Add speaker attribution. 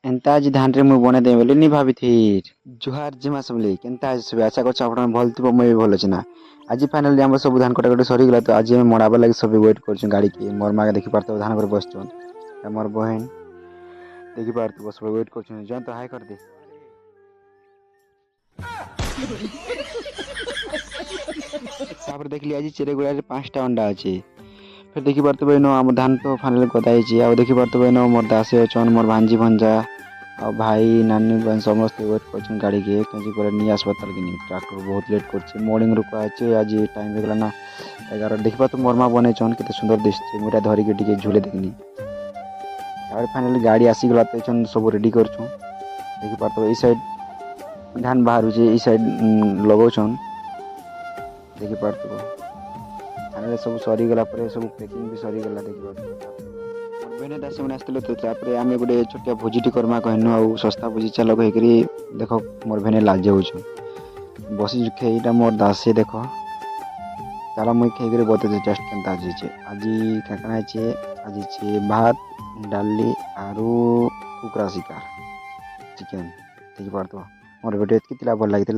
Speaker 1: ଏନ୍ତା ଆଜି ଧାନରେ ମୁଇଁ ବନେଇ ଦେବି ବୋଲି ନି ଭାବିଥିର୍। ଜୁହାର ଜିମା ସମଲି କେନ୍ତା ଅଛି ସବୁ ଆଶା କରୁଛି ଆପଣ ଭଲ ଥିବ ମୁଇଁ ବି ଭଲ ଅଛି ନା। ଆଜି ଫାଇନାଲି ଆମର ସବୁ ଧାନ କଟାକଟି ସରିଗଲା ତ ଆଜି ଆମେ ମଡ଼ାବା ଲାଗି ସବୁ ୱେଟ୍ କରୁଛୁ ଗାଡ଼ିକି ମୋର ମାଆ ଦେଖିପାରୁଥିବ ଧାନ ଉପରେ ବସିଛନ୍। ମୋର ବହେନ ଦେଖିପାରୁଥିବ ସବୁ ୱେଟ୍ କରୁଛନ୍ତି ଯାଆନ୍ତୁ ହାଏ କରିଦେ। ତାପରେ ଦେଖିଲି ଆଜି ଚିରେଗୁଡ଼ାରେ 5ଟା ଅଣ୍ଡା ଅଛି। ଫେର ଦେଖିପାରୁଥିବ ଏଇନୁ ଆମ ଧାନ ତ ଫାଇନାଲି ଗଦା ହେଇଛି ଆଉ ଦେଖିପାରୁଥିବ ଏଇନୁ ମୋର ଦାସୀ ଅଛନ୍ ମୋର ଭାଞ୍ଜି ଭଞ୍ଜା ଆଉ ଭାଇ ନାନୀ ସମସ୍ତେ ୱେଟ୍ କରୁଛନ୍ତି ଗାଡ଼ିକି କେମିତି ପରେ ନେଇ ଆସିବା ତାଲିକି ଟ୍ରାକ୍ଟର ବହୁତ ଲେଟ୍ କରୁଛି ମର୍ଣ୍ଣିଂରୁ କୁହାଯାଇଛି ଆଜି ଟାଇମ୍ ହେଇଗଲା ନା 11 ଦେଖିପାରୁଥିବ ମୋର ମା ବନେଇଛନ୍ କେତେ ସୁନ୍ଦର ଦିଶୁଛି ମୁଁ ଏଇଟା ଧରିକି ଟିକେ ଝୁଲେଇ ଦେଖିନି। ତାପରେ ଫାଇନାଲି ଗାଡ଼ି ଆସିଗଲା ତ ସବୁ ରେଡ଼ି କରୁଛୁ ଦେଖିପାରୁଥିବ ଏଇ ସାଇଡ଼୍ ଧାନ ବାହାରୁଛି ଏଇ ସାଇଡ଼୍ ଲଗଉଛନ୍ ଦେଖିପାରୁଥିବ। ଫାଇନାଲି ସବୁ ସରିଗଲା ପରେ ସବୁ ପ୍ୟାକିଂ ବି ସରିଗଲା ଦେଖିପାରୁଥିବ ତାପରେ ମୋର ଭେନେ ଦାସୀମାନେ ଆସିଥିଲେ ତ ତାପରେ ଆମେ ଗୋଟେ ଛୋଟିଆ ଭୋଜିଟି କର୍ମା କହିନୁ ଆଉ ଶସ୍ତା ଭୋଜି ଚାଲ କହିକରି ଦେଖ ମୋର ଭେନେ ଲାଜେ ହଉଛୁ ବସିଛୁ ଏଇଟା ମୋର ଦାସୀ ଦେଖ ତାର ମୁଇଁ ଖାଇକରି ବତେଇଛି ଟେଷ୍ଟ କେନ୍ତା ଅଛି ଆଜି କାଣା ହେଇଛି ଆଜି ଅଛି ଭାତ ଡାଲି ଆରୁ କୁକୁରା ଶିକାର ଚିକେନ୍ ଦେଖିପାରୁଥିବ ମୋର ଭିଡ଼ିଓ ଏତିକି ଥିଲା ଭଲ ଲାଗିଥିଲା।